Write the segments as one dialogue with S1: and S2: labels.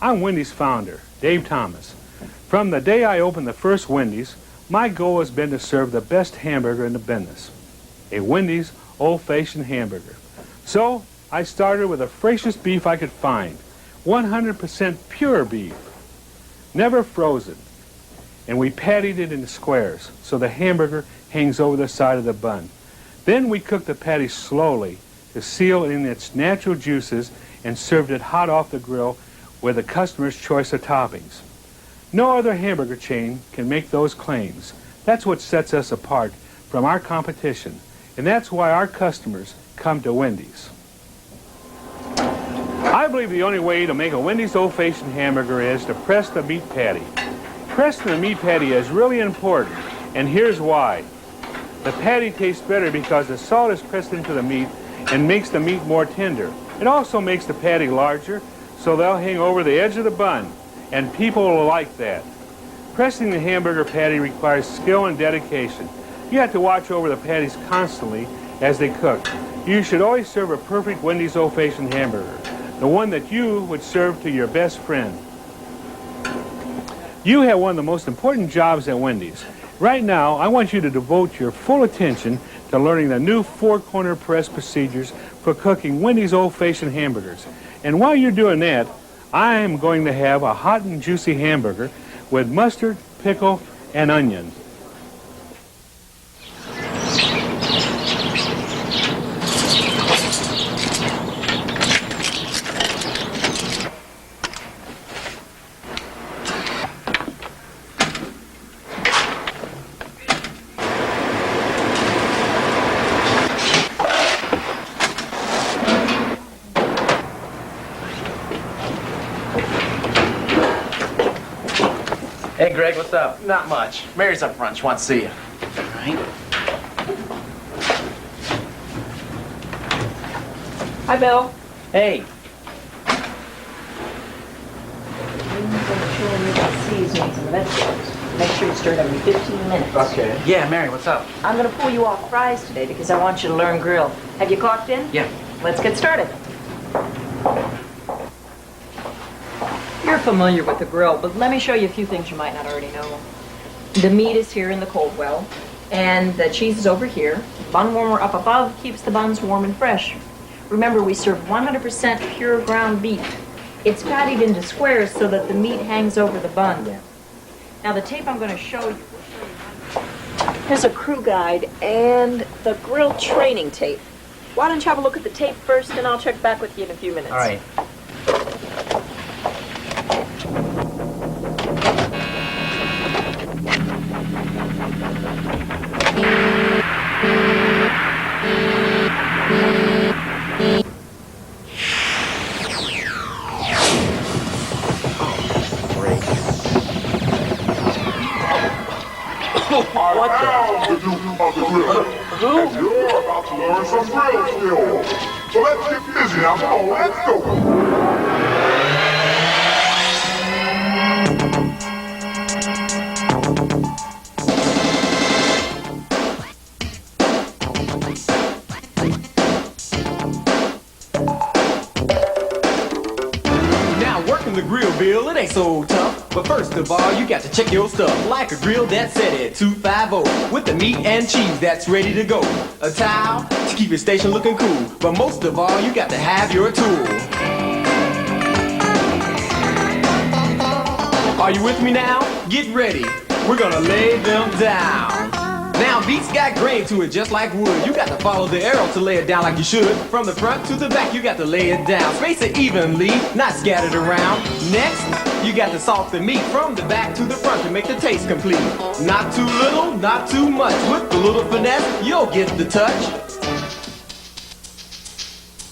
S1: I'm Wendy's founder, Dave Thomas. From the day I opened the first Wendy's, my goal has been to serve the best hamburger in the business, a Wendy's old-fashioned hamburger. So I started with the freshest beef I could find, 100% pure beef, never frozen. And we patted it into squares so the hamburger hangs over the side of the bun. Then we cooked the patty slowly to seal in its natural juices and served it hot off the grill with the customer's choice of toppings. No other hamburger chain can make those claims. That's what sets us apart from our competition, and that's why our customers come to Wendy's. I believe the only way to make a Wendy's old-fashioned hamburger is to press the meat patty. Pressing the meat patty is really important, and here's why. The patty tastes better because the salt is pressed into the meat and makes the meat more tender. It also makes the patty larger, so they'll hang over the edge of the bun, and people will like that. Pressing the hamburger patty requires skill and dedication. You have to watch over the patties constantly as they cook. You should always serve a perfect Wendy's old-fashioned hamburger, the one that you would serve to your best friend. You have one of the most important jobs at Wendy's. Right now, I want you to devote your full attention to learning the new four-corner press procedures for cooking Wendy's old-fashioned hamburgers. And while you're doing that, I am going to have a hot and juicy hamburger with mustard, pickle, and onion.
S2: Hey, Greg, what's up? Not much. Mary's up front. She wants to see you. All right.
S3: Hi, Bill.
S2: Hey.
S3: Seasonings and vegetables. Make sure you stir it every 15 minutes.
S2: Okay. Yeah, Mary, what's up?
S3: I'm going to pull you off fries today because I want you to learn grill. Have you clocked in?
S2: Yeah.
S3: Let's get started. You're familiar with the grill, but let me show you a few things you might not already know. The meat is here in the cold well, and the cheese is over here. Bun warmer up above keeps the buns warm and fresh. Remember, we serve 100% pure ground beef. It's patted into squares so that the meat hangs over the bun. Now, the tape I'm going to show you will show you. Here's a crew guide and the grill training tape. Why don't you have a look at the tape first, and I'll check back with you in a few minutes.
S2: All right.
S4: What the? Who? And you're about to learn some grill skills. So let's get busy now. Come on, let's go.
S5: Now working the grill, Bill, it ain't so tough. But first of all, you got to check your stuff. Like a grill that's set at 250 with the meat and cheese that's ready to go. A towel to keep your station looking cool. But most of all, you got to have your tool. Are you with me now? Get ready. We're gonna lay them down. Now beats got grain to it just like wood. You got to follow the arrow to lay it down like you should. From the front to the back, you got to lay it down. Space it evenly, not scattered around. Next, you got to salt the meat from the back to the front to make the taste complete. Not too little, not too much. With a little finesse, you'll get the touch.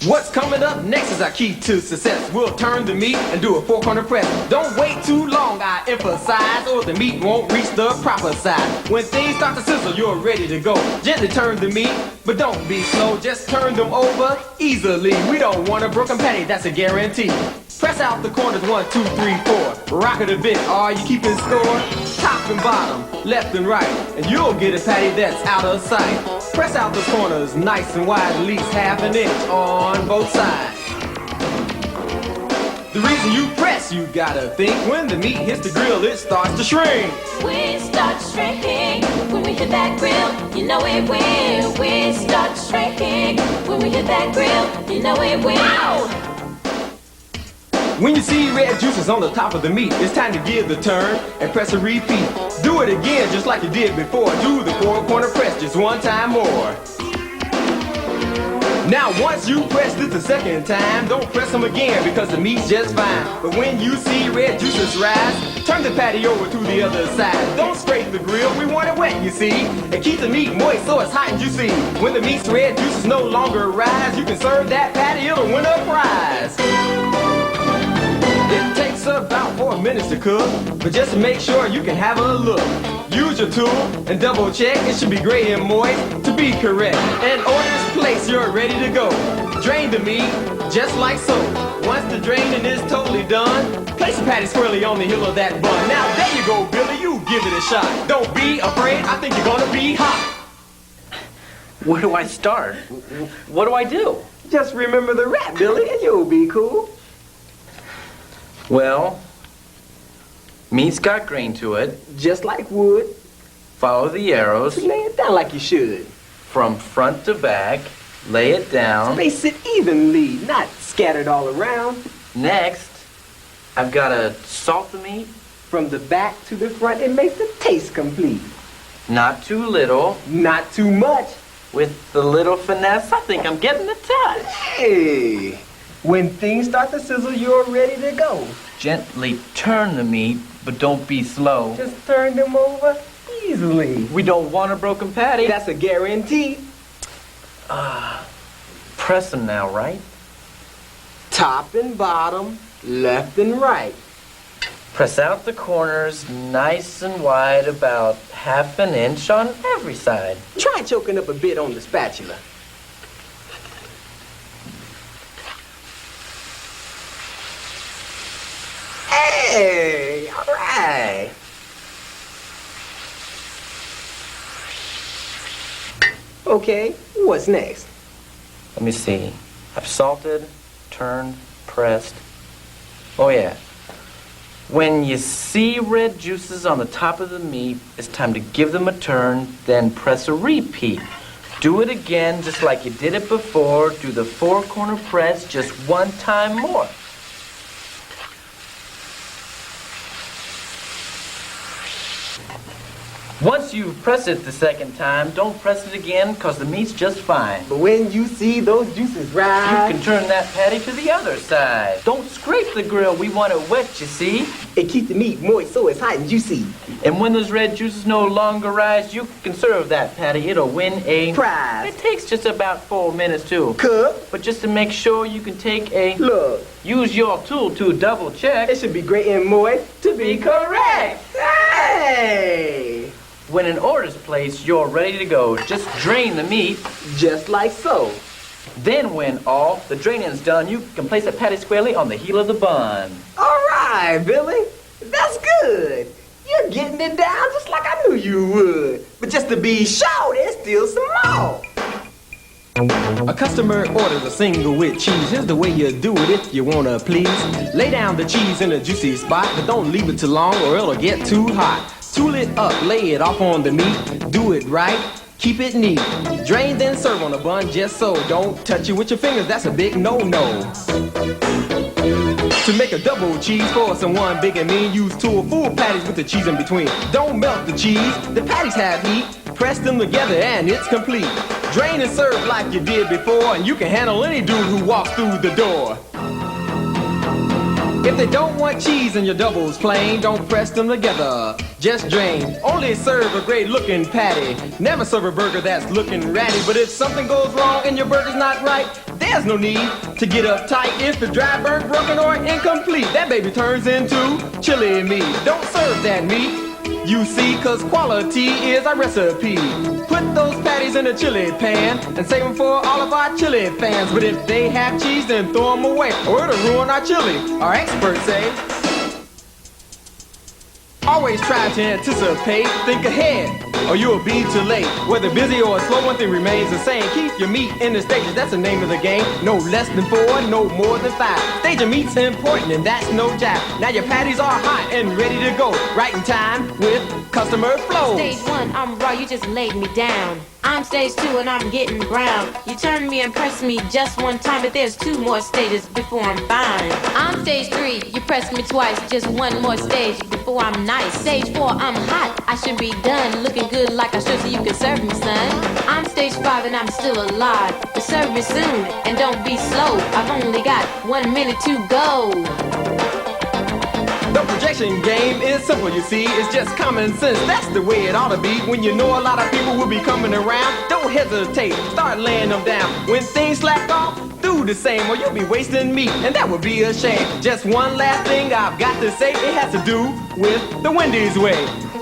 S5: What's coming up next is our key to success. We'll turn the meat and do a four-corner press. Don't wait too long, I emphasize, or the meat won't reach the proper size. When things start to sizzle, you're ready to go. Gently turn the meat, but don't be slow. Just turn them over easily. We don't want a broken patty, that's a guarantee. Press out the corners 1, 2, 3, 4. Rock it a bit, are you keeping score? Top and bottom, left and right, and you'll get a patty that's out of sight. Press out the corners nice and wide, at least half an inch on both sides. The The reason you press, you gotta think. When the meat hits the grill, it starts to shrink.
S6: We start shrinking when we hit that grill. You know it will. We start shrinking when we hit that grill. You know it will.
S5: When you see red juices on the top of the meat, it's time to give the turn and press a repeat. Do it again just like you did before. Do the four-corner press just one time more. Now once you press this the second time, don't press them again because the meat's just fine. But when you see red juices rise, turn the patty over to the other side. Don't scrape the grill, we want it wet, you see. And keep the meat moist so it's hot and juicy. When the meat's red juices no longer rise, you can serve that patty, it'll win a prize. It takes about 4 minutes to cook, but just to make sure you can have a look. Use your tool and double check, it should be gray and moist to be correct. And order's placed, you're ready to go. Drain the meat, just like so. Once the draining is totally done, place the patty squarely on the heel of that bun. Now there you go, Billy, you give it a shot. Don't be afraid, I think you're gonna be hot.
S2: Where do I start? What do I do?
S5: Just remember the rap, Billy, and you'll be cool.
S2: Well, meat's got grain to it.
S5: Just like wood.
S2: Follow the arrows.
S5: Lay it down like you should.
S2: From front to back. Lay it down.
S5: Space it evenly, not scattered all around.
S2: Next, I've got to salt the meat.
S5: From the back to the front, it makes the taste complete.
S2: Not too little.
S5: Not too much.
S2: With the little finesse, I think I'm getting the touch.
S5: Hey, when things start to sizzle, you're ready to go.
S2: Gently turn the meat, but don't be slow.
S5: Just turn them over easily.
S2: We don't want a broken patty.
S5: That's a guarantee.
S2: Press them now, right?
S5: Top and bottom, left and right.
S2: Press out the corners nice and wide, about ½ an inch on every side.
S5: Try choking up a bit on the spatula. Hey, all right. Okay, what's next?
S2: Let me see. I've salted, turned, pressed. Oh yeah. When you see red juices on the top of the meat, it's time to give them a turn, then press a repeat. Do it again just like you did it before. Do the four-corner press just one time more. Once you press it the second time, don't press it again because the meat's just fine.
S5: But when you see those juices rise,
S2: You can turn that patty to the other side. Don't scrape the grill, we want it wet, you see.
S5: it keeps the meat moist so it's hot and juicy.
S2: And when those red juices no longer rise, you can serve that patty. It'll win a
S5: prize.
S2: It takes just about 4 minutes to
S5: cook.
S2: But just to make sure, you can take a
S5: look.
S2: Use your tool to double check.
S5: It should be great and moist to be correct. Hey!
S2: When an order's placed, you're ready to go. Just drain the meat.
S5: Just like so.
S2: Then when all the draining's done, you can place a patty squarely on the heel of the bun.
S5: All right, Billy. That's good. You're getting it down just like I knew you would. But just to be sure, there's still some more.
S7: A customer orders a single with cheese. Here's the way you do it if you wanna please. Lay down the cheese in a juicy spot, but don't leave it too long or it'll get too hot. Tool it up, lay it off on the meat. Do it right, keep it neat. Drain then serve on a bun just so. Don't touch it with your fingers, that's a big no-no. To make a double cheese for someone big and mean, use two or full patties with the cheese in between. Don't melt the cheese, the patties have heat. Press them together and it's complete. Drain and serve like you did before, and you can handle any dude who walks through the door. If they don't want cheese in your doubles plain, don't press them together, just drain. Only serve a great looking patty. Never serve a burger that's looking ratty. But if something goes wrong and your burger's not right, there's no need to get uptight. If the dry, burnt, broken, or incomplete, that baby turns into chili meat. Don't serve that meat, you see, cause quality is our recipe. Put those patties in a chili pan and save them for all of our chili fans. But if they have cheese, then throw them away, or it'll ruin our chili, our experts say. Always try to anticipate, think ahead. or you'll be too late. Whether busy or slow, one thing remains the same. Keep your meat in the stages, that's the name of the game. No less than 4, no more than 5. Stage of meat's important and that's no jive. Now your patties are hot and ready to go. Right in time with customer flow.
S6: Stage 1, I'm raw, you just laid me down. I'm stage 2 and I'm getting brown. You turn me and press me just one time, but there's 2 more stages before I'm fine. I'm stage 3, you press me twice, just 1 more stage before I'm nice. Stage 4, I'm hot, I should be done, looking good like I should so you can serve me, son. I'm stage 5 and I'm still alive, but serve me soon and don't be slow. I've only got 1 minute to go.
S7: The projection game is simple, you see, it's just common sense. That's the way it ought to be. When you know a lot of people will be coming around, don't hesitate, start laying them down. When things slack off, do the same or you'll be wasting meat, and that would be a shame. Just one last thing I've got to say, it has to do with the Wendy's way.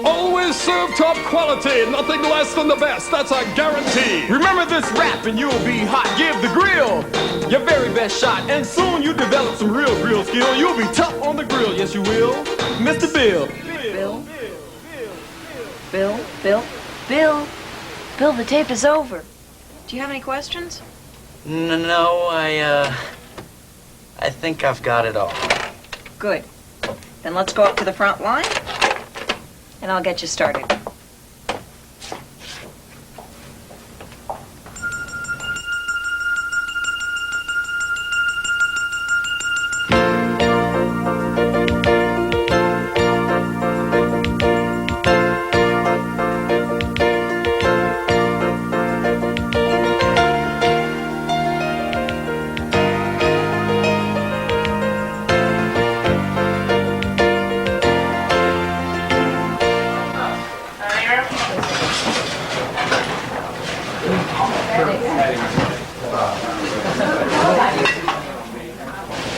S8: Always serve top quality, nothing less than the best, that's a guarantee.
S7: Remember this rap and you'll be hot. Give the grill your very best shot, and soon you develop some real grill skill. You'll be tough on the grill, yes you will, Mr. Bill.
S3: Bill, the tape is over. Do you have any questions?
S2: No, I think I've got it all.
S3: Good. Then let's go up to the front line, and I'll get you started.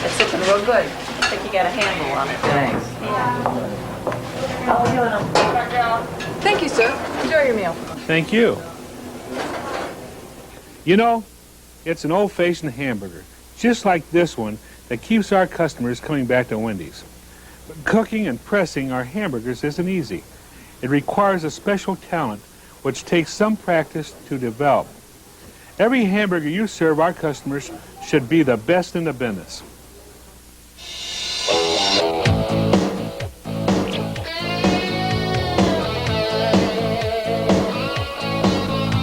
S3: It's looking real good. I think you got a handle on it.
S2: Thanks.
S3: Thank you, sir. Enjoy your meal.
S1: Thank you. You know, it's an old-fashioned hamburger, just like this one, that keeps our customers coming back to Wendy's. But cooking and pressing our hamburgers isn't easy. It requires a special talent, which takes some practice to develop. Every hamburger you serve our customers should be the best in the business.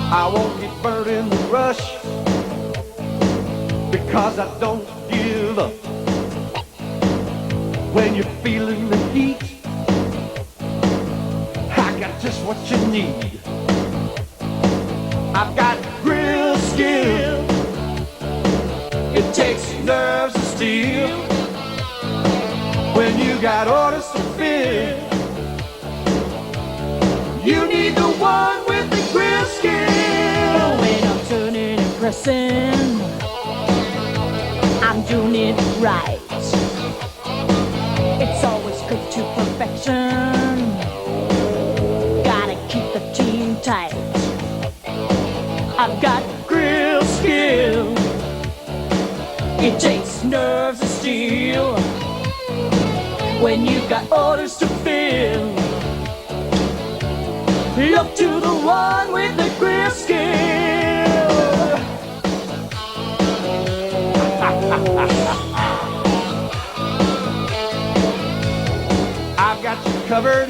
S9: I won't get burned in the rush because I don't give up. When you're feeling the heat, I got just what you need. I've got grill skill. It takes nerves of steel. When you got orders to fill, you need the one with the grill skill.
S10: When I'm turning and pressing, I'm doing it right. It's always cooked to perfection. Gotta keep the team tight. I've got grill skill. It takes nerves of steel. When you got orders to fill, look to the one with the grill skill.
S9: I've got you covered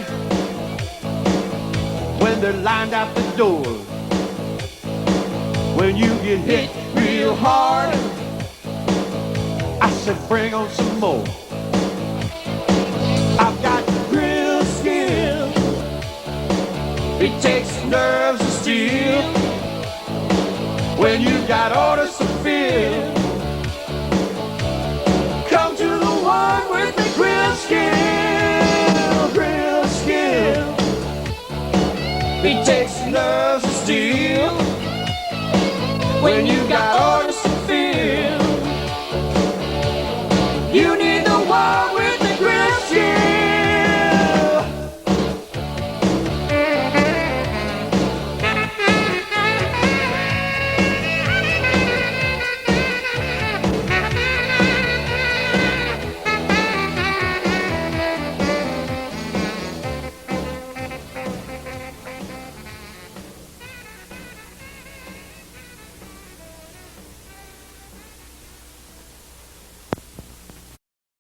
S9: when they're lined out the door. When you get hit real hard, I said bring on some more. I've got grill skill. It takes nerves of steel. When you got orders to fill, come to the one with the grill skill. Grill skill. It takes